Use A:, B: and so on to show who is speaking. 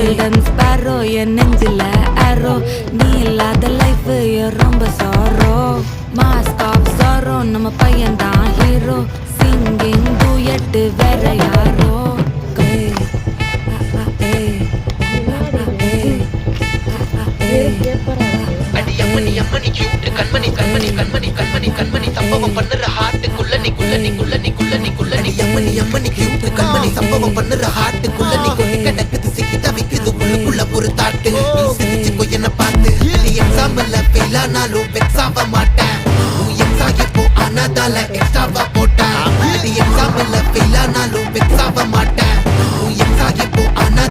A: golden sparrow என் நெஞ்சில ஆரோ நீ இல்லாத லைஃப் ரொம்ப சாரோ மாஸ்க் ஆஃப் சாரோ நம்ம பையன் தான் ஹீரோ சிங்கிங் டூயட் வேற யாரோ
B: அம்மணி அம்மணி கியூட் கண்மணி கண்மணி கண்மணி கண்மணி கண்மணி சம்பவம் பண்ணுற ஹார்ட்டுக்குள்ள நீ குள்ள நீ குள்ள நீ குள்ள நீ குள்ள நீ அம்மணி அம்மணி கியூட் கண்மணி சம்பவம் பண்ணுற ஹார்ட்டுக்குள்ள நீ கொண்டு கிடக்குது சிக்கி தவிக்குது உள்ளுக்குள்ள ஒரு தாட்டு நீ சிரிச்சுக்கோ என்ன பார்த்து நீ எக்ஸாம்பிள் ஃபெயில் ஆனாலும் வெக்ஸ் ஆக மாட்டேன் நீ எக்ஸாம் இப்போ ஆனாதால எக்ஸ்ட்ராவா போட்டேன் நீ எக்ஸாம்பிள் ஃபெயில் ஆனாலும் வெக்ஸ் ஆக மாட்டேன்